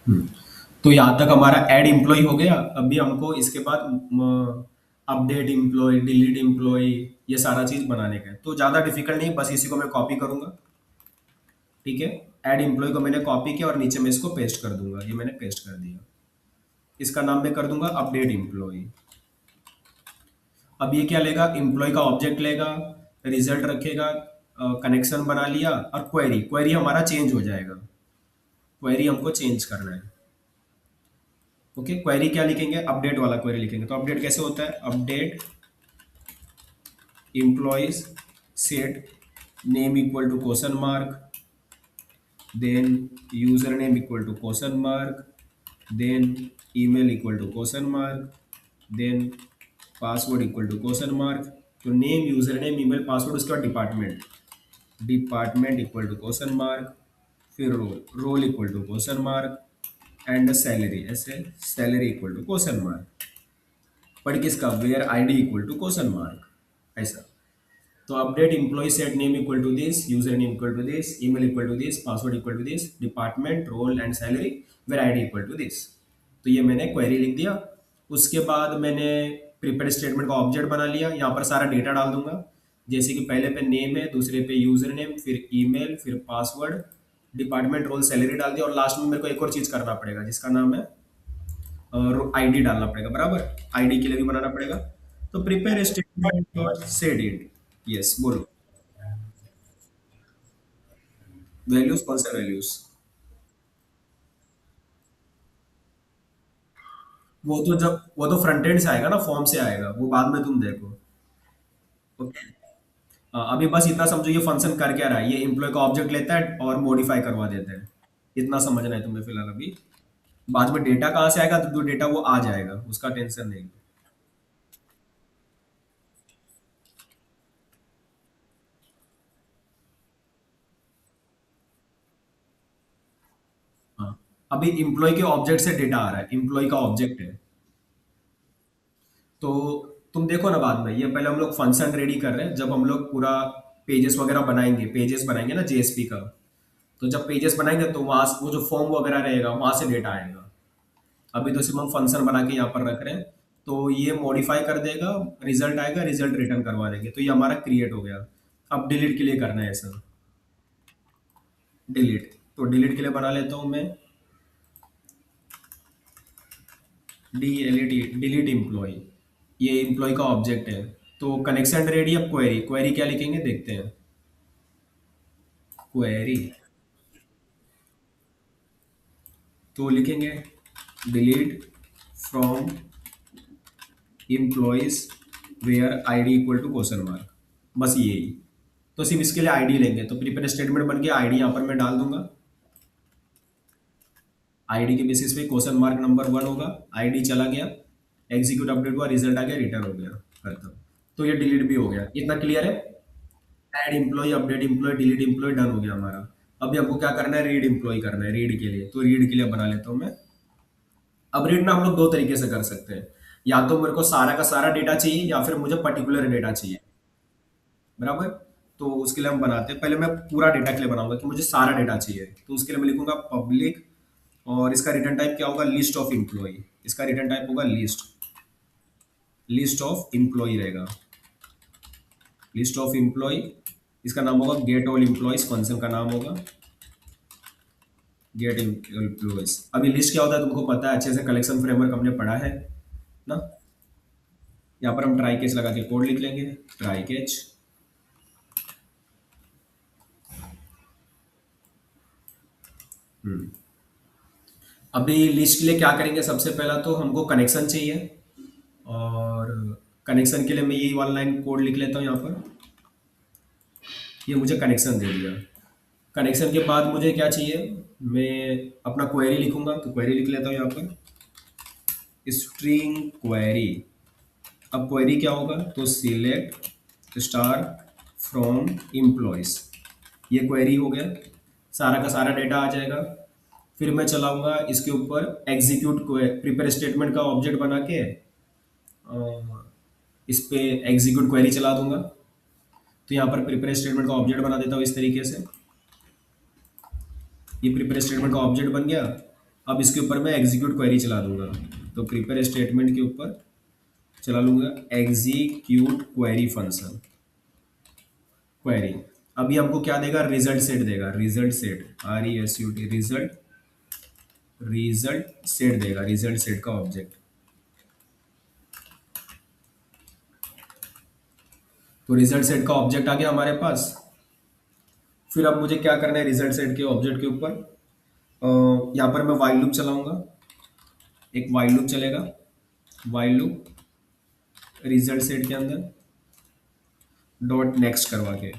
हम्म, तो यहाँ तक हमारा ऐड एम्प्लॉय हो गया। अभी हमको इसके बाद अपडेट एम्प्लॉय, डिलीट एम्प्लॉय, ये सारा चीज बनाने का है। तो ज्यादा डिफिकल्ट नहीं, बस इसी को मैं कॉपी करूंगा। ठीक है, ऐड एम्प्लॉय को मैंने कॉपी किया और नीचे मैं इसको पेस्ट कर दूंगा। ये मैंने पेस्ट कर दिया। इसका नाम मैं कर दूंगा अपडेट एम्प्लॉय। अब ये क्या लेगा, एम्प्लॉय का ऑब्जेक्ट लेगा, रिजल्ट रखेगा, कनेक्शन बना लिया, और क्वेरी, क्वेरी हमारा चेंज हो जाएगा। क्वेरी हमको चेंज करना है। ओके, क्वेरी क्या लिखेंगे, अपडेट वाला क्वेरी लिखेंगे। तो अपडेट कैसे होता है, update employees set name equal to question mark, then user name equal to question mark, then email equal to question mark, then password equal to question mark. तो name, user name, email, password, उसके बाद department, department equal to question mark, फिर role, role equal to question mark, and salary, ऐसे salary equal to question mark. पर किसका, where ID equal to question mark, ऐसा। तो update employee set name equal to this, user name equal to this, email equal to this, password equal to this, department, role and salary, where ID equal to this. तो ये मैंने query लिख दिया। उसके बाद मैंने प्रिपेयर स्टेटमेंट का object बना लिया। यहाँ पर सारा डेटा डाल दूंगा, जैसे कि पहले पे नेम है, दूसरे पे यूजर नेम, फिर ईमेल, फिर पासवर्ड, डिपार्टमेंट, रोल, सैलरी डाल दिया। और लास्ट में मेरे को एक और चीज करना पड़ेगा जिसका नाम है आईडी डालना पड़ेगा, बराबर। आईडी के लिए भी बनाना पड़ेगा। तो प्रिपेयर स्टेटमेंट और सेट इट। यस, बोलो। वैल्यूज, कौन सा वैल्यूज? वो तो फ्रंट एंड से आएगा ना, फॉर्म से आएगा, वो बाद में तुम देखो। ओके। अभी बस इतना समझो ये फंक्शन कर क्या रहा है। ये एम्प्लॉय का ऑब्जेक्ट लेता है और मॉडिफाई करवा देता है। इतना समझना है तुम्हें फिलहाल अभी। बाद में डेटा कहाँ से आएगा, तो डेटा वो आ जाएगा, उसका टेंशन नहीं। हाँ, अभी एम्प्लॉय के ऑब्जेक्ट से डेटा आ रहा है, एम्प्लॉय का ऑब्जेक्ट है। तो तुम देखो ना, बाद में ये पहले हम लोग फंक्शन रेडी कर रहे हैं। जब हम लोग पूरा पेजेस वगैरह बनाएंगे, पेजेस बनाएंगे ना जेएसपी का, तो जब पेजेस बनाएंगे तो वहां वो जो फॉर्म वगैरह रहेगा वहां से डेटा आएगा। अभी तो सिर्फ हम फंक्शन बना के यहाँ पर रख रहे हैं। तो ये मॉडिफाई कर देगा, रिजल्ट आएगा, रिजल्ट रिटर्न करवा देंगे। तो ये हमारा क्रिएट हो गया। अब डिलीट के लिए करना है ऐसा, डिलीट। तो डिलीट के लिए बना लेता हूँ मैं, D L E T, delete employee. ये एम्प्लॉय का ऑब्जेक्ट है। तो कनेक्शन रेडी। अब क्वेरी, क्वेरी क्या लिखेंगे देखते हैं। क्वेरी, तो लिखेंगे delete from employees where ID equal to question mark, बस यही। तो सिर्फ इसके लिए आईडी लेंगे। तो प्रिपेयर स्टेटमेंट बन गया, आईडी यहाँ पर मैं डाल दूंगा। आईडी के बेसिस पे क्वेश्चन मार्क नंबर 1 होगा। आईडी चला गया, एग्जीक्यूट अपडेट हुआ, रिजल्ट आ गया, रिटर्न हो गया, खत्म। तो ये डिलीट भी हो गया। इतना क्लियर है। Add employee, update employee, delete employee, done हो गया हमारा। अभी हमको क्या करना है, रीड एम्प्लॉय करना है। रीड के लिए, तो रीड के लिए बना लेता हूँ मैं। अब रीड ना हम लोग दो तरीके से कर सकते हैं। या तो मेरे को सारा का सारा डेटा चाहिए, या फिर मुझे पर्टिकुलर डेटा चाहिए, बराबर। तो उसके लिए हम बनाते हैं, पहले मैं पूरा डेटा के लिए बनाऊंगा कि मुझे सारा डेटा चाहिए। तो उसके लिए मैं लिखूंगा पब्लिक, और इसका रिटर्न टाइप क्या होगा, लिस्ट ऑफ एम्प्लॉय। इसका रिटर्न टाइप होगा लिस्ट, लिस्ट ऑफ एम्प्लॉय रहेगा, लिस्ट ऑफ एम्प्लॉय। इसका नाम होगा गेट ऑल एम्प्लॉयज, फंक्शन का नाम होगा गेट एम्प्लॉयज। अभी लिस्ट क्या होता है तुमको पता है अच्छे से, कलेक्शन फ्रेमवर्क हमने पढ़ा है ना। यहाँ पर हम ट्राई केस लगा के कोड लिख लेंगे, ट्राई केच। अभी लिस्ट के लिए क्या करेंगे, सबसे पहला तो हमको कनेक्शन चाहिए। और कनेक्शन के लिए मैं यही वाला लाइन कोड लिख लेता हूँ यहाँ पर। ये मुझे कनेक्शन दे दिया। कनेक्शन के बाद मुझे क्या चाहिए, मैं अपना क्वेरी लिखूंगा। तो क्वेरी लिख लेता हूँ यहाँ पर, स्ट्रिंग क्वेरी। अब क्वेरी क्या होगा, तो सिलेक्ट स्टार फ्रॉम एम्प्लॉयज। ये क्वेरी हो गया, सारा का सारा डेटा आ जाएगा। फिर मैं चलाऊंगा इसके ऊपर एग्जीक्यूट, प्रिपेयर स्टेटमेंट का ऑब्जेक्ट बना के इस पे एग्जीक्यूट क्वेरी चला दूंगा। तो यहाँ पर प्रिपेयर स्टेटमेंट का ऑब्जेक्ट बना देता हूँ इस तरीके से। ये प्रिपेयर स्टेटमेंट का ऑब्जेक्ट बन गया। अब इसके ऊपर मैं एग्जीक्यूट क्वेरी चला दूंगा। तो प्रिपेयर स्टेटमेंट के ऊपर चला लूंगा एग्जीक्यूट क्वेरी फंक्शन, क्वेरी। अभी हमको क्या देगा, रिजल्ट सेट देगा, result set, RESULT, result, result set देगा, रिजल्ट सेट का ऑब्जेक्ट। तो रिजल्ट सेट का ऑब्जेक्ट आ गया हमारे पास। फिर अब मुझे क्या करना है रिजल्ट सेट के ऑब्जेक्ट के ऊपर, यहाँ पर मैं वाइल लूप चलाऊंगा, एक वाइल लूप चलेगा, वाइल लूप रिजल्ट सेट के अंदर डॉट नेक्स्ट करवा के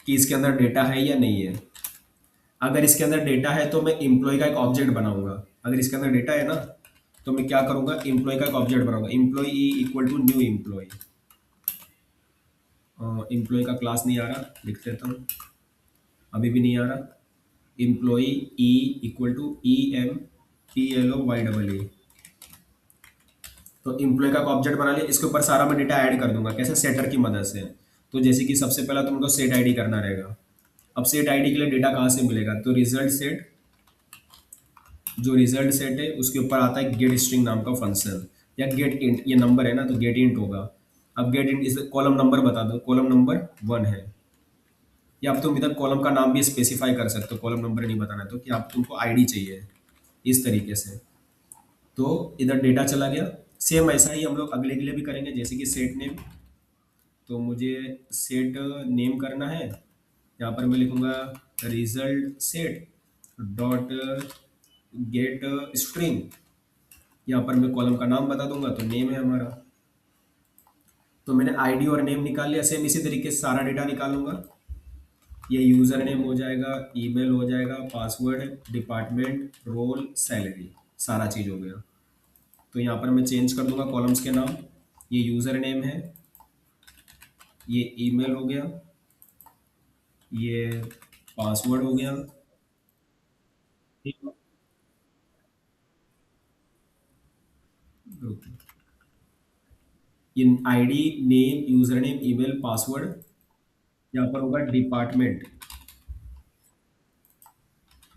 कि इसके अंदर डेटा है या नहीं है। अगर इसके अंदर डेटा है तो मैं इम्प्लॉय का एक ऑब्जेक्ट बनाऊंगा। अगर इसके अंदर डेटा है ना, तो मैं क्या करूंगा, इम्प्लॉय का एक ऑब्जेक्ट बनाऊंगा, employee equal to new employee. Employee का क्लास नहीं आ रहा, लिख देता हूँ, अभी भी नहीं आ रहा। Employee E equal to EMPLOY। तो इम्प्लॉय का ऑब्जेक्ट बना लिया, इसके ऊपर सारा मैं डेटा ऐड कर दूंगा, कैसे, सेटर की मदद से। तो जैसे कि सबसे पहला तुमको सेट आईडी करना रहेगा। अब सेट आईडी के लिए डेटा कहाँ से मिलेगा, तो रिजल्ट सेट, जो रिजल्ट सेट है उसके ऊपर आता है गेट स्ट्रिंग नाम का फंक्शन, या गेट इंट, ये नंबर है ना तो गेट इंट होगा। अब गेट इंट इस कॉलम नंबर बता दो, कॉलम नंबर 1 है। या आप तुम इधर कॉलम का नाम भी स्पेसिफाई कर सकते हो, कॉलम नंबर नहीं बताना है तो, कि आप तुमको आईडी चाहिए इस तरीके से। तो इधर डेटा चला गया। सेम ऐसा ही हम लोग अगले के लिए भी करेंगे, जैसे कि सेट नेम। तो मुझे सेट नेम करना है, यहाँ पर मैं लिखूंगा result set dot gate string. यहाँ पर मैं कॉलम का नाम बता दूंगा, तो नेम है हमारा। तो मैंने आईडी और नेम निकाल लिया। सेम इसी तरीके से सारा डेटा निकालूंगा। ये यूजर नेम हो जाएगा, ईमेल हो जाएगा, पासवर्ड, डिपार्टमेंट, रोल, सैलरी, सारा चीज हो गया। तो यहाँ पर मैं चेंज कर दूंगा कॉलम्स के नाम। ये यूजर नेम है, ये ईमेल हो गया, ये पासवर्ड हो गया। ठीक है? ये ID, name, user name, email, password. यहाँ पर होगा डिपार्टमेंट,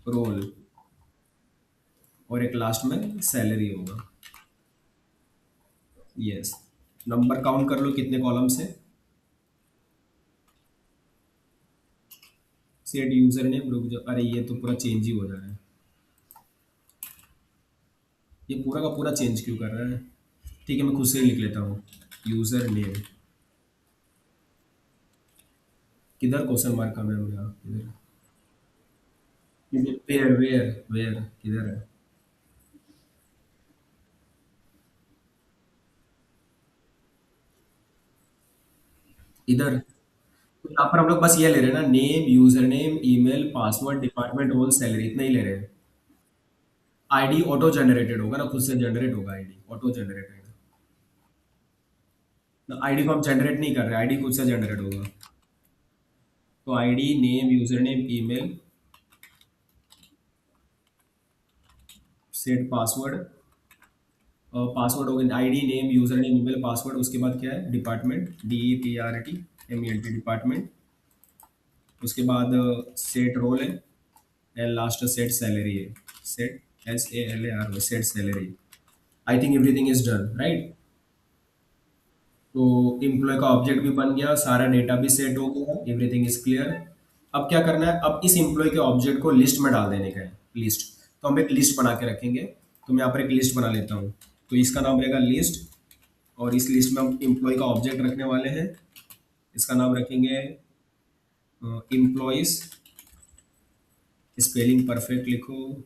रोल, और एक लास्ट में सैलरी होगा। यस। नंबर काउंट कर लो कितने कॉलम से। सेट यूजर नेम, रुक जाओ, अरे ये तो पूरा चेंज ही हो जा रहा है। ये पूरा का पूरा चेंज क्यों कर रहा है। ठीक है, मैं खुद से ही लिख लेता हूँ, यूजर नेम। किधर क्वेश्चन मार्क का मैम यहाँ किधर, वेयर वेयर वेयर किधर है। इधर। तो यहाँ पर हम लोग बस ये ले रहे हैं ना, name, user name, email, password, department, role, salary, इतना ही ले रहे हैं। आईडी ऑटो जनरेटेड होगा ना, खुद से जनरेट होगा आईडी, ऑटो जनरेटेड। ना, आईडी को हम जनरेट नहीं कर रहे, आईडी खुद से जनरेट होगा। तो ID, name, user name, email, set password, password हो गया, ID, name, user name, email, password. उसके बाद क्या है, डिपार्टमेंट, DEPARTMENT, डिपार्टमेंट। उसके बाद सेट रोल है, एंड लास्ट सेट सैलरी है, set SALAR, set salary. I think everything is done right. तो एम्प्लॉय का ऑब्जेक्ट भी बन गया, सारा डेटा भी सेट हो गया, एवरीथिंग इज क्लियर। अब क्या करना है, अब इस एम्प्लॉय के ऑब्जेक्ट को लिस्ट में डाल देने का है, लिस्ट। तो हम एक लिस्ट बना के रखेंगे। तो मैं यहाँ पर एक लिस्ट बना लेता हूँ। तो इसका नाम रहेगा लिस्ट, और इस लिस्ट में हम एम्प्लॉय का ऑब्जेक्ट रखने वाले हैं। इसका नाम रखेंगे एम्प्लॉयज, स्पेलिंग परफेक्ट लिखो।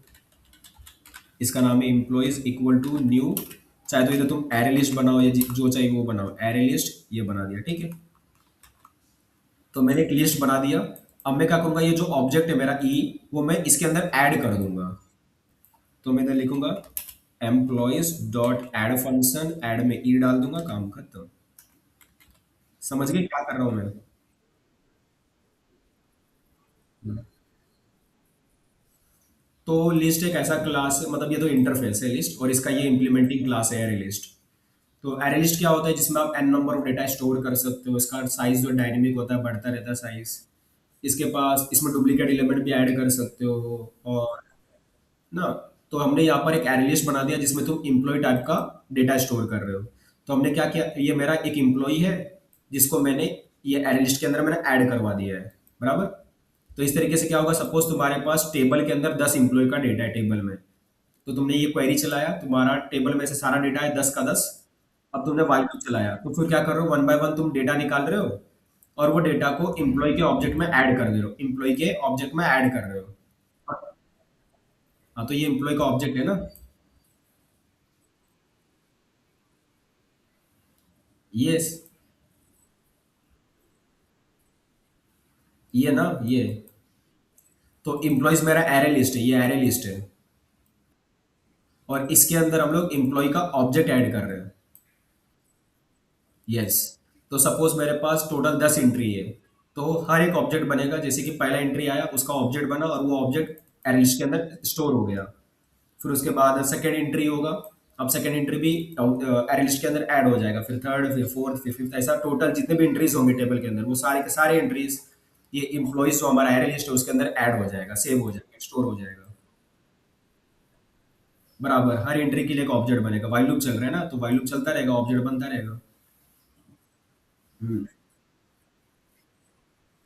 इसका नाम है एम्प्लॉयज इक्वल टू न्यू, चाहे तो इधर तुम एरे लिस्ट बनाओ या जो चाहिए वो बनाओ, एरे लिस्ट ये बना दिया, ठीक है। तो मैंने एक लिस्ट बना दिया। अब मैं क्या करूंगा, ये जो ऑब्जेक्ट है मेरा वो मैं इसके अंदर ऐड कर दूंगा। तो मैं इधर लिखूंगा employees dot add function, add में डाल दूंगा, काम खत्म। समझ गए क्या कर रहा हूं मैं। तो लिस्ट एक ऐसा क्लास है, मतलब ये तो इंटरफेस है लिस्ट, और इसका ये इम्प्लीमेंटिंग क्लास है एरे लिस्ट। तो एरे लिस्ट क्या होता है, जिसमें आप N number of data store कर सकते हो। इसका साइज जो डायनेमिक होता है, बढ़ता रहता है साइज। इसके पास, इसमें डुप्लीकेट एलिमेंट भी ऐड कर सकते हो, और ना, तो हमने यहाँ पर एक एरे लिस्ट बना दिया जिसमें तुम इम्प्लॉय टाइप का डेटा स्टोर कर रहे हो। तो हमने क्या किया, ये मेरा एक इम्प्लॉय है जिसको मैंने ये एरे लिस्ट के अंदर मैंने ऐड करवा दिया है, बराबर। तो इस तरीके से क्या होगा, सपोज तुम्हारे पास टेबल के अंदर 10 इम्प्लॉय का डेटा है टेबल में। तो तुमने ये क्वेरी चलाया, तुम्हारा टेबल में से सारा डेटा है 10 का 10। अब तुमने while लूप चलाया, तो फिर क्या कर रहे हो, वन बाय वन तुम डेटा निकाल रहे हो और वो डेटा को इम्प्लॉय के ऑब्जेक्ट में ऐड कर दे रहे हो, इम्प्लॉय के ऑब्जेक्ट में ऐड कर रहे हो। हाँ, तो ये इम्प्लॉय का ऑब्जेक्ट है ना। यस, ये ना ये। तो इम्प्लॉयज मेरा एरे लिस्ट है, ये एरे लिस्ट है। और इसके अंदर हम लोग इम्प्लॉय का ऑब्जेक्ट ऐड कर रहे हैं। यस। तो सपोज मेरे पास टोटल 10 एंट्री है, तो हर एक ऑब्जेक्ट बनेगा, जैसे कि पहला एंट्री आया उसका ऑब्जेक्ट बना और वो ऑब्जेक्ट एरे लिस्ट के अंदर स्टोर हो गया। फिर उसके बाद सेकेंड एंट्री होगा, अब सेकेंड एंट्री भी एरे लिस्ट के अंदर ऐड हो जाएगा, फिर थर्ड, फिर फोर्थ, फिर फिफ्थ, ऐसा टोटल जितने भी एंट्रीज होंगे टेबल के अंदर वो सारे के सारे एंट्रीज ये इम्प्लॉइज जो हमारा एरे लिस्ट है उसके अंदर ऐड हो जाएगा, सेव हो जाएगा, स्टोर हो जाएगा। बराबर, हर एंट्री के लिए एक ऑब्जेक्ट बनेगा, वाइल लूप चल रहा है ना, तो वाइल लूप चलता रहेगा, ऑब्जेक्ट बनता रहेगा। हम्म,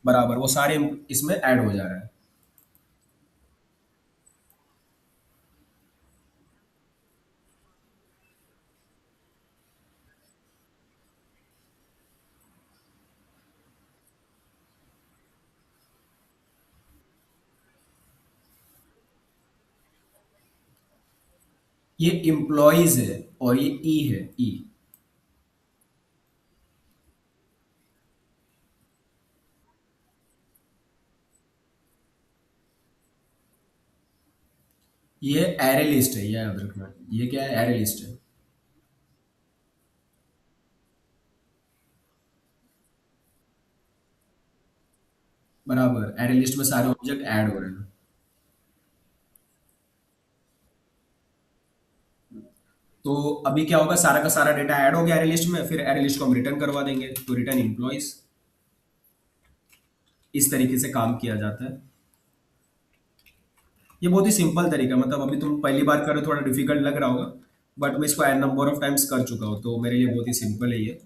बराबर, वो सारे इसमें ऐड हो जा रहा है। ये इम्प्लॉइज है और ये ई है, ई। ये एरे लिस्ट है, ये याद रखना, ये क्या है, एरे लिस्ट है। बराबर, एरे लिस्ट में सारे ऑब्जेक्ट ऐड हो रहे हैं। तो अभी क्या होगा, सारा का सारा डेटा ऐड हो गया एरे लिस्ट में, फिर एरे लिस्ट को हम रिटर्न करवा देंगे, तो रिटर्न इम्प्लॉइज। इस तरीके से काम किया जाता है। ये बहुत ही सिंपल तरीका है, मतलब अभी तुम पहली बार कर रहे हो, थोड़ा डिफिकल्ट लग रहा होगा, बट मैं इसको एन नंबर ऑफ टाइम्स कर चुका हूँ, तो मेरे लिए बहुत ही सिंपल है ये।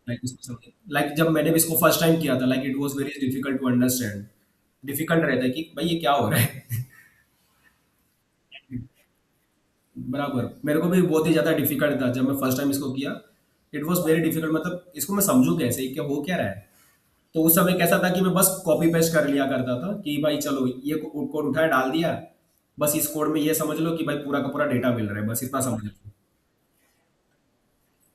लाइक इसको समझ, लाइक जब मैंने भी इसको फर्स्ट टाइम किया था, like it was very difficult to understand. Difficult रहता है कि भाई ये क्या हो रहा है। बराबर, मेरे को भी बहुत ही ज्यादा डिफिकल्ट था जब मैं फर्स्ट टाइम इसको किया। इट वाज वेरी डिफिकल्ट, मतलब इसको मैं समझूं कैसे, क्या हो क्या रहा है। तो उस समय कैसा था कि मैं बस कॉपी पेस्ट कर लिया करता था कि भाई चलो ये कोड उठाया डाल दिया, बस इस कोड में ये समझ लो कि भाई पूरा का पूरा डेटा मिल रहा है, बस इतना समझ लो।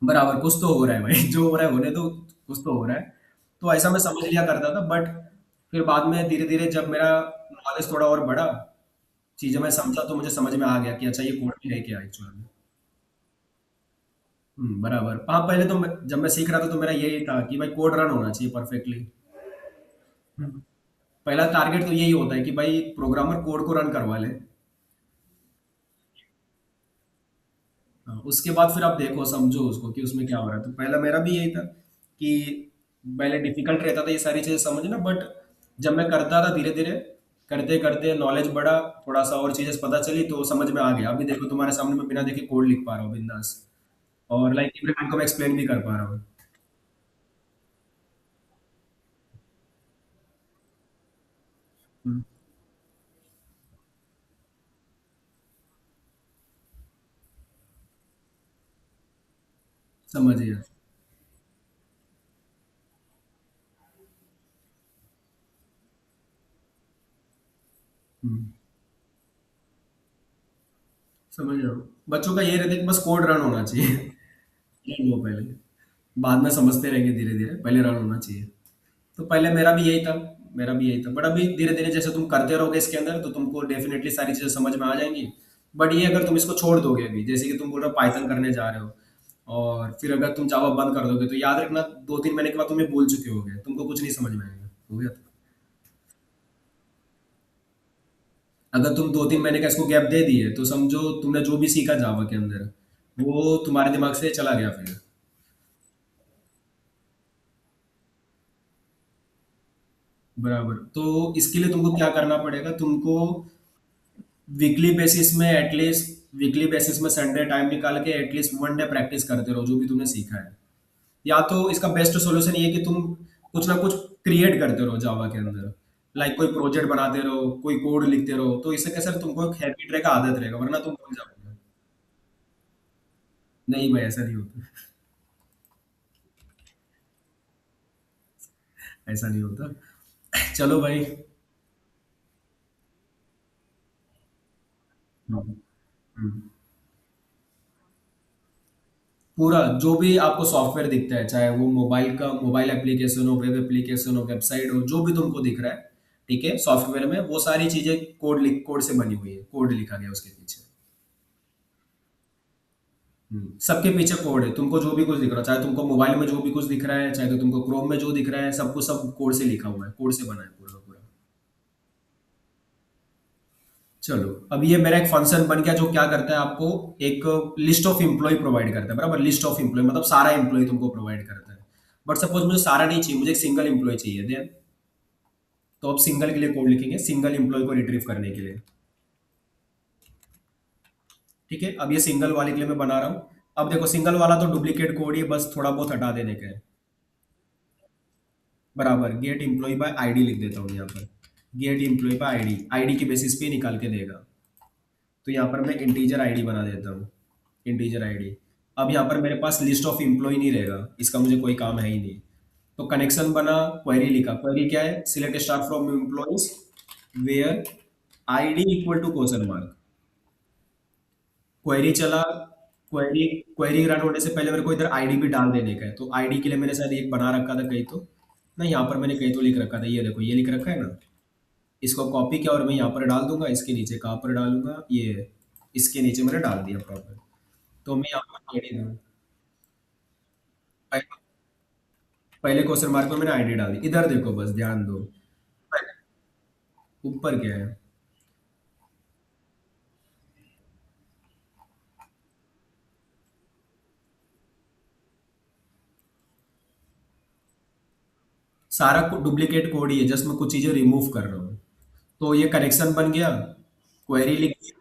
बराबर, कुछ तो हो रहा है भाई, जो हो रहा है होने दो, कुछ तो हो रहा है। तो ऐसा मैं समझ लिया करता था, बट फिर बाद में धीरे धीरे जब मेरा नॉलेज थोड़ा और बढ़ा, चीजें मैं समझा, तो मुझे समझ में आ गया कि अच्छा ये कोड भी है क्या एक्चुअल में। बराबर। हाँ, पहले तो जब मैं सीख रहा था तो मेरा यही था कि भाई कोड रन होना चाहिए परफेक्टली। पहला टारगेट तो यही होता है कि भाई प्रोग्रामर कोड को रन करवा ले। हाँ, उसके बाद फिर आप देखो समझो उसको कि उसमें क्या हो रहा है। तो पहला मेरा भी यही था कि पहले डिफिकल्ट रहता था ये सारी चीजें समझना, बट जब मैं करता था धीरे धीरे, करते करते नॉलेज बढ़ा, थोड़ा सा और चीजें पता चली तो समझ में आ गया। अभी देखो तुम्हारे सामने मैं बिना देखे कोड लिख पा रहा हूँ बिंदास, और लाइक एवरीवन को मैं एक्सप्लेन भी कर पा रहा हूँ। हम्म, समझ गया। हम्म, समझ रहा हूँ। बच्चों का ये रहता है कि बस कोड रन होना चाहिए। रन हो पहले, बाद में समझते रहेंगे धीरे धीरे, पहले रन होना चाहिए। तो पहले मेरा भी यही था, मेरा भी यही था, बट अभी धीरे धीरे जैसे तुम करते रहोगे इसके अंदर तो तुमको डेफिनेटली सारी चीजें समझ में आ जाएंगी। बट ये अगर तुम इसको छोड़ दोगे अभी, जैसे कि तुम बोल रहे हो पाइथन करने जा रहे हो, और फिर अगर तुम जावा बंद कर दोगे, तो याद रखना 2-3 महीने के बाद तुम्हें भूल चुके होगे, तुमको कुछ नहीं समझ में आएगा, हो गया। अगर तुम 2-3 महीने का इसको गैप दे दिए तो समझो तुमने जो भी सीखा जावा के अंदर वो तुम्हारे दिमाग से चला गया फिर। बराबर, तो इसके लिए तुमको क्या करना पड़ेगा, तुमको वीकली बेसिस में एटलीस्ट, वीकली बेसिस में संडे टाइम निकाल के एटलीस्ट वन डे प्रैक्टिस करते रहो जो भी तुमने सीखा है। या तो इसका बेस्ट सॉल्यूशन ये है कि तुम कुछ ना कुछ क्रिएट करते रहो जावा के अंदर। लाइक कोई प्रोजेक्ट बनाते रहो, कोई कोड लिखते रहो, तो इससे कैसे तुमको एक हैबिट रहेगा, आदत रहेगा, वरना तुम भूल जाओगे। नहीं भाई, ऐसा नहीं होता। ऐसा नहीं होता। चलो भाई। हम्म, हम्म। पूरा जो भी आपको सॉफ्टवेयर दिखता है, चाहे वो मोबाइल का मोबाइल एप्लीकेशन हो, वेब एप्लीकेशन हो, वेबसाइट हो, जो भी तुमको दिख रहा है, ठीक है, सॉफ्टवेयर में वो सारी चीजें कोड से बनी हुई है, कोड लिखा गया है उसके पीछे। सबके पीछे कोड है, तुमको जो भी कुछ दिख रहा है, चाहे तुमको मोबाइल में जो भी कुछ दिख रहा है, चाहे तो तुमको क्रोम में जो दिख रहा है, सबको सब कोड से लिखा हुआ है, कोड से बना है पूरा का पूरा। चलो, अब ये मेरा एक फंक्शन बन गया जो क्या करता है, आपको एक लिस्ट ऑफ एम्प्लॉय प्रोवाइड करता है, बराबर, लिस्ट ऑफ एम्प्लॉय मतलब सारा एम्प्लॉय तुमको प्रोवाइड करता है। बट सपोज मुझे सारा नहीं चाहिए, मुझे एक सिंगल एम्प्लॉय चाहिए, देन तो अब सिंगल के लिए कोड लिखेंगे, सिंगल एम्प्लॉय को रिट्रीव करने के लिए। ठीक है, अब ये सिंगल वाले के लिए मैं बना रहा हूँ। अब देखो, सिंगल वाला तो डुप्लीकेट कोड ही है, बस थोड़ा बहुत हटा देने का है। बराबर, गेट एम्प्लॉय बाय आईडी लिख देता हूँ यहाँ पर। Get employee by ID, ID की बेसिस पे निकाल के देगा। तो यहाँ पर मैं इंटीजर आईडी बना देता हूँ, इंटीजर आईडी। अब यहाँ पर मेरे पास लिस्ट ऑफ एम्प्लॉय नहीं रहेगा, इसका मुझे कोई काम है ही नहीं। तो कनेक्शन बना, क्वेरी लिखा, क्वेरी क्या है, select star from employees where ID equal to question mark. Query चला, क्वेरी क्वेरी रन होने से पहले मेरे को इधर आईडी भी डाल देने का है, तो आईडी के लिए मैंने शायद एक बना रखा था कहीं तो, ना यहाँ पर मैंने कहीं तो लिख रखा था, ये देखो ये लिख रखा है ना। इसको कॉपी किया और मैं यहाँ पर डाल दूंगा, इसके नीचे कहाँ पर डालूंगा, ये इसके नीचे मैंने डाल दिया प्रॉपर। तो मैं यहाँ पर आईडी दूँ, पहले क्वेश्चन मार्क में मैंने आईडी डाल दी, इधर देखो बस ध्यान दो। ऊपर क्या है, सारा डुप्लीकेट कोड ही है, जस्ट मैं कुछ चीजें रिमूव कर रहा हूँ। तो ये कनेक्शन बन गया, क्वेरी लिख दी,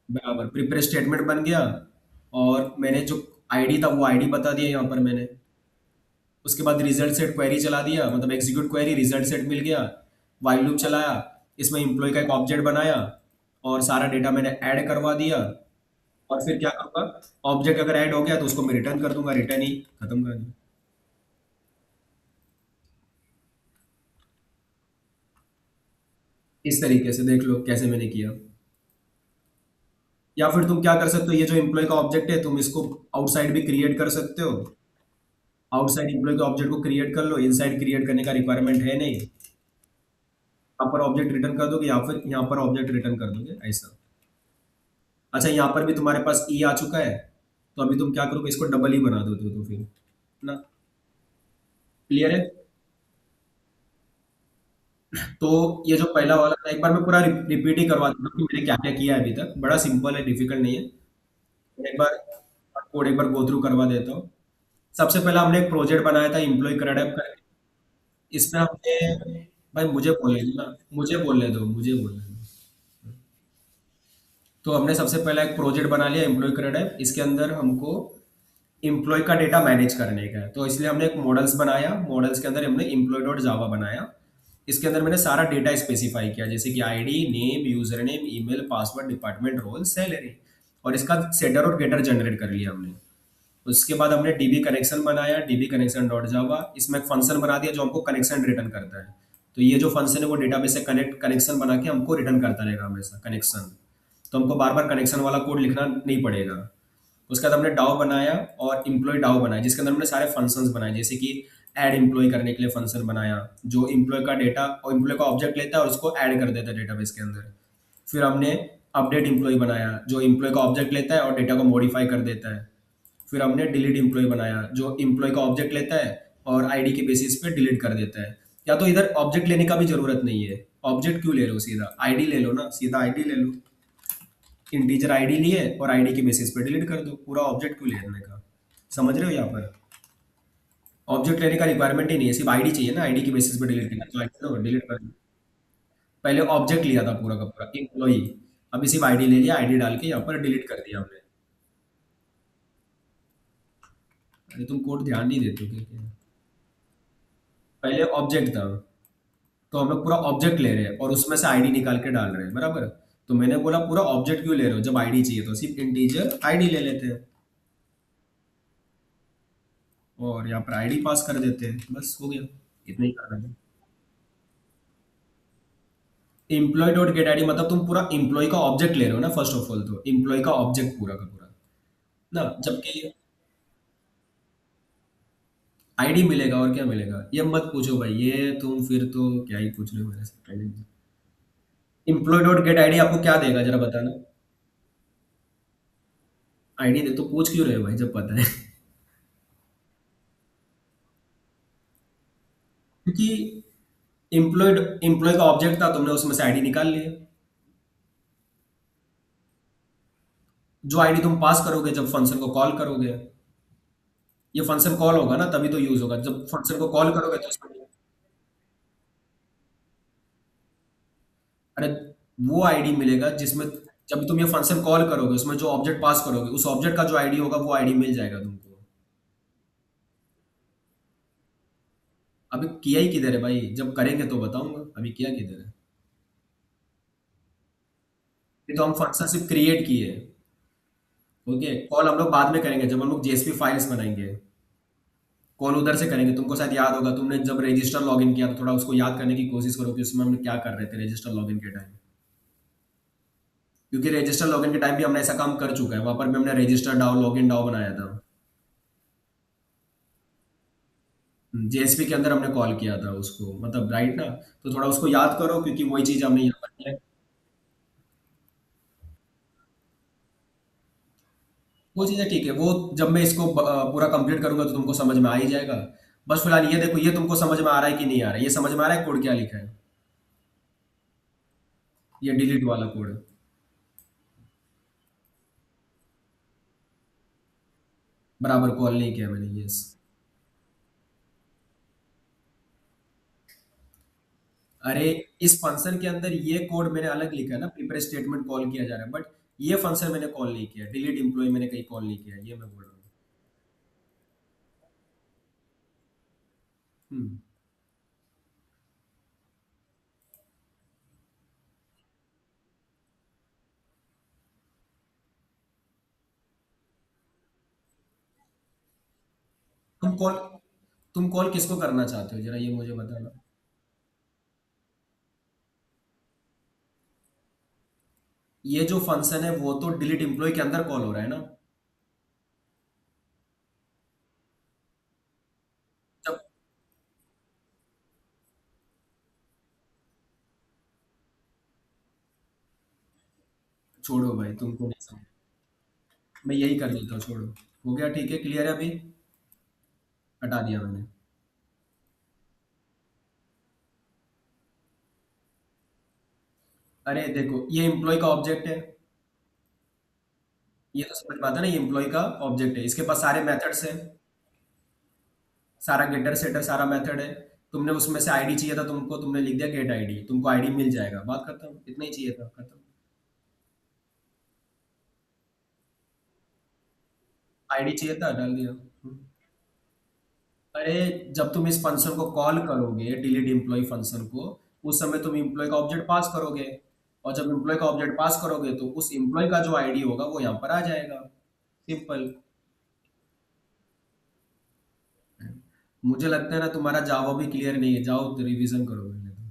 बराबर, प्रिपेयर स्टेटमेंट बन गया, और मैंने जो आईडी था वो आईडी बता दिया यहाँ पर मैंने। उसके बाद रिजल्ट सेट क्वेरी चला दिया, मतलब एग्जीक्यूट क्वेरी, रिजल्ट सेट मिल गया, वाइल लूप चलाया, इसमें एम्प्लॉय का एक ऑब्जेक्ट बनाया, और सारा डेटा मैंने ऐड करवा दिया। और फिर क्या करूंगा, ऑब्जेक्ट अगर ऐड हो गया तो उसको मैं रिटर्न कर दूंगा, रिटर्न ही, खत्म कर दूंगा। इस तरीके से देख लो कैसे मैंने किया। या फिर तुम क्या कर सकते हो, ये जो एम्प्लॉय का ऑब्जेक्ट है तुम इसको आउटसाइड भी क्रिएट कर सकते हो। आउटसाइड एम्प्लॉय के ऑब्जेक्ट को क्रिएट कर लो, इनसाइड क्रिएट करने का रिक्वायरमेंट है नहीं। यहाँ पर ऑब्जेक्ट रिटर्न कर दोगे, या फिर यहाँ पर ऑब्जेक्ट रिटर्न कर दोगे, ऐसा। अच्छा, यहाँ पर भी तुम्हारे पास ई आ चुका है, तो अभी तुम क्या करोगे, इसको डबल ही बना दो तो फिर ना, क्लियर है। तो ये जो पहला वाला था, एक बार मैं पूरा रिपीट ही करवा देता हूँ कि मैंने क्या क्या किया है अभी तक, बड़ा सिंपल है, डिफिकल्ट नहीं है। एक बार कोड एक बार गो थ्रू करवा देता हूँ। सबसे पहला हमने एक प्रोजेक्ट बनाया था एम्प्लॉय क्रेडिट करके। इसमें हमने, भाई मुझे बोलने दो ना, मुझे बोलने दो, मुझे बोलने दो। तो हमने सबसे पहला एक प्रोजेक्ट बना लिया एम्प्लॉय क्रेडिट, इसके अंदर हमको एम्प्लॉय का डेटा मैनेज करने का है, तो इसलिए हमने एक मॉडल्स बनाया, मॉडल्स के अंदर हमने एम्प्लॉय डॉट जावा बनाया। इसके अंदर मैंने सारा डेटा स्पेसिफाई किया, जैसे कि ID, name, user name, email, password, department, role, salary, और इसका सेटर और गेटर जनरेट कर लिया हमने। उसके बाद हमने डीबी कनेक्शन बनाया, डीबी कनेक्शन डॉट जावा, इसमें एक फंक्शन बना दिया जो हमको कनेक्शन रिटर्न करता है। तो ये जो फंक्शन है वो डेटाबेस से कनेक्शन बना के हमको रिटर्न करता रहेगा हमेशा कनेक्शन। तो हमको बार बार कनेक्शन वाला कोड लिखना नहीं पड़ेगा। उसके बाद हमने डाओ बनाया और इम्प्लॉय डाओ बनाया, जिसके अंदर हमने सारे फंक्शंस बनाए, जैसे कि ऐड इम्प्लॉय करने के लिए फंक्शन बनाया, जो इम्प्लॉय का डेटा और इम्प्लॉय का ऑब्जेक्ट लेता है और उसको ऐड कर देता है डेटाबेस के अंदर। फिर हमने अपडेट इम्प्लॉय बनाया, जो इम्प्लॉय का ऑब्जेक्ट लेता है और डेटा को मॉडिफाई कर देता है। फिर हमने डिलीट इम्प्लॉय बनाया, जो इम्प्लॉय का ऑब्जेक्ट लेता है और आईडी के बेसिस पे डिलीट कर देता है। या तो इधर ऑब्जेक्ट लेने का भी जरूरत नहीं है, ऑब्जेक्ट क्यों ले लो, सीधा आईडी ले लो ना, सीधा आईडी ले लो। इंटीजर आईडी लिए और आईडी के बेसिस पे डिलीट कर दो, पूरा ऑब्जेक्ट क्यों लेने का। समझ रहे हो, यहाँ पर ऑब्जेक्ट लेने का रिक्वायरमेंट ही नहीं है, सिर्फ आईडी चाहिए ना, आईडी के बेसिस पे डिलीट करना, तो आईडी लो, डिलीट कर दो। पहले ऑब्जेक्ट लिया था पूरा का पूरा एम्प्लॉई। अभी सिर्फ आईडी ले लिया, आईडी डाल के यहाँ पर डिलीट कर दिया हमने। अरे तुम कोड ध्यान नहीं देते हो क्या क्या? पहले ऑब्जेक्ट था, तो हम लोग पूरा ऑब्जेक्ट ले रहे हैं और उसमें से आईडी निकाल के डाल रहे हैं, बराबर। तो मैंने बोला पूरा ऑब्जेक्ट क्यों ले रहे हो, जब आईडी चाहिए तो सिर्फ इंटीजर आईडी ले लेते हैं और यहाँ पर आईडी पास कर देते हैं, बस हो गया। इतना ही करना है। एम्प्लॉय डॉट गेट आईडी मतलब तुम पूरा एम्प्लॉय का ऑब्जेक्ट ले रहे हो ना, फर्स्ट ऑफ ऑल तो एम्प्लॉय का ऑब्जेक्ट पूरा का पूरा ना, जबकि आईडी मिलेगा और क्या मिलेगा, ये मत पूछो भाई, ये तुम फिर तो क्या ही पूछ रहे हो मेरे से पहले। एम्प्लॉय डॉट गेट आईडी आपको क्या देगा जरा बताना। आईडी दे तो पूछ क्यों रहे हो भाई जब पता है। क्योंकि एम्प्लॉय का ऑब्जेक्ट था, तुमने उसमें से आईडी निकाल लिया। जो आईडी तुम पास करोगे जब फंक्शन को कॉल करोगे, ये फंक्शन कॉल होगा ना तभी तो यूज होगा, जब फंक्शन को कॉल करोगे तो उसमें। अरे वो आईडी मिलेगा जिसमें, जब तुम ये फंक्शन कॉल करोगे उसमें जो ऑब्जेक्ट पास करोगे उस ऑब्जेक्ट का जो आईडी होगा वो आईडी मिल जाएगा तुमको। अभी किया ही किधर है भाई, जब करेंगे तो बताऊंगा, अभी किया किधर है। ये तो हम फंक्शन सिर्फ क्रिएट किए। ओके, कॉल हम लोग बाद में करेंगे जब हम लोग जेएसपी फाइल्स बनाएंगे। कॉल उधर से करेंगे, तुमको शायद याद होगा तुमने जब रजिस्टर लॉगिन किया तो थोड़ा उसको याद करने की कोशिश करो कि उसमें हम क्या कर रहे थे रजिस्टर लॉगिन के टाइम। क्योंकि रजिस्टर लॉगिन के टाइम भी हमने ऐसा काम कर चुका है, वहां पर भी हमने रजिस्टर डाउ लॉगिन डाउ बनाया था। जेएसपी के अंदर हमने कॉल किया था उसको, मतलब राइट ना। तो थोड़ा उसको याद करो क्योंकि वही चीज हमने यहाँ पर किया है। वो चीज़ें ठीक है, वो जब मैं इसको पूरा कंप्लीट करूंगा तो तुमको समझ में आ ही जाएगा। बस फिलहाल ये देखो, ये तुमको समझ में आ रहा है कि नहीं आ रहा है, ये समझ में आ रहा है कोड क्या लिखा है, ये डिलीट वाला कोड। बराबर कॉल नहीं किया मैंने, यस। अरे इस फंक्शन के अंदर ये कोड मैंने अलग लिखा है ना, प्रिपेयर स्टेटमेंट कॉल किया जा रहा है, बट ये फंक्शन मैंने कॉल नहीं किया, डिलीट एम्प्लॉय मैंने कहीं कॉल नहीं किया, ये मैं बोल रहा हूँ। हम्म। तुम कॉल तुम कॉल किसको करना चाहते हो जरा ये मुझे बताना। ये जो फंक्शन है वो तो डिलीट एम्प्लॉय के अंदर कॉल हो रहा है ना। जब छोड़ो भाई, तुमको नहीं समझ, मैं यही कर देता हूँ, छोड़ो। हो गया, ठीक है, क्लियर है अभी। हटा दिया मैंने। अरे देखो ये एम्प्लॉय का ऑब्जेक्ट है, ये तो समझ में आता है ना, ये एम्प्लॉय का ऑब्जेक्ट है, इसके पास सारे मेथड्स हैं, सारा गेटर सेटर सारा मेथड है। तुमने उसमें से आईडी चाहिए था तुमको, तुमने लिख दिया गेट आईडी, तुमको आईडी मिल जाएगा, बात खत्म, इतना ही चाहिए था, खत्म। आईडी चाहिए था, डाल दिया। अरे जब तुम इस फंक्शन को कॉल करोगे डिलीट एम्प्लॉय फंक्शन को, उस समय तुम एम्प्लॉय का ऑब्जेक्ट पास करोगे, और जब एम्प्लॉय का ऑब्जेक्ट पास करोगे तो उस एम्प्लॉय का जो आईडी होगा वो यहाँ पर आ जाएगा, सिंपल। मुझे लगता है ना तुम्हारा जावा भी क्लियर नहीं है, जाओ तो रिवीजन करो पहले तो।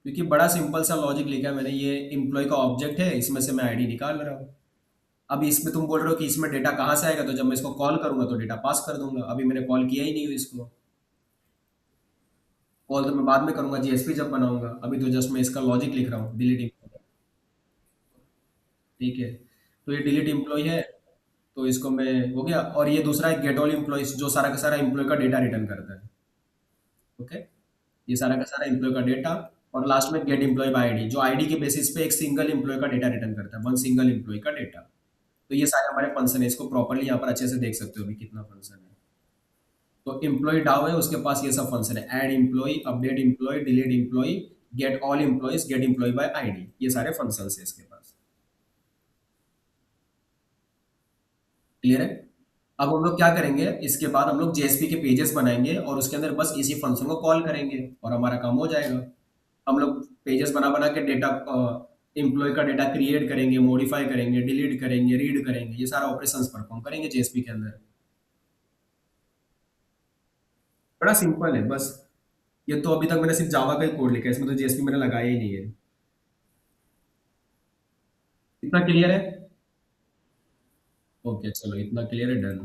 क्योंकि बड़ा सिंपल सा लॉजिक लिखा है मैंने, ये एम्प्लॉय का ऑब्जेक्ट है, इसमें से मैं आईडी निकाल रहा हूँ। अब इसमें तुम बोल रहे हो कि इसमें डेटा कहाँ से आएगा, तो जब मैं इसको कॉल करूंगा तो डेटा पास कर दूंगा, अभी मैंने कॉल किया ही नहीं है इसको। कॉल तो मैं बाद में करूंगा जेएसपी जब बनाऊंगा, अभी तो जस्ट मैं इसका लॉजिक लिख रहा हूँ डिलीट। ठीक है, तो ये डिलीट एम्प्लॉय है, तो इसको मैं, हो गया। और ये दूसरा है गेट ऑल एम्प्लॉयज, जो सारा का सारा एम्प्लॉय का डेटा रिटर्न करता है। ओके, ये सारा का सारा एम्प्लॉय का डेटा। और लास्ट में गेट एम्प्लॉय बाय आईडी, जो आईडी के बेसिस पे एक सिंगल एम्प्लॉय का डेटा रिटर्न करता है, वन सिंगल एम्प्लॉय का डेटा। तो ये सारे हमारे फंक्शन है, इसको प्रॉपरली यहाँ पर अच्छे से देख सकते हो अभी कितना फंक्शन है। तो एम्प्लॉय डाउ है, उसके पास ये सब फंक्शन है, add employee, update employee, delete employee, get all employees, get employee by ID, ये सारे फंक्शंस है इसके पास। क्लियर है? अब हम लोग क्या करेंगे, इसके बाद हम लोग जेएसपी के पेजेस बनाएंगे और उसके अंदर बस इसी फंक्शन को कॉल करेंगे और हमारा काम हो जाएगा। हम लोग पेजेस बना बना के डेटा, एम्प्लॉय का डेटा क्रिएट करेंगे, मॉडिफाई करेंगे, डिलीट करेंगे, रीड करेंगे, ये सारा ऑपरेशंस परफॉर्म करेंगे जेएसपी के अंदर। बड़ा सिंपल है बस। ये तो अभी तक मैंने सिर्फ जावा का ही कोड लिखा है, इसमें तो जेएसपी मैंने लगाया ही नहीं है। इतना क्लियर है? ओके चलो, इतना क्लियर है, डन।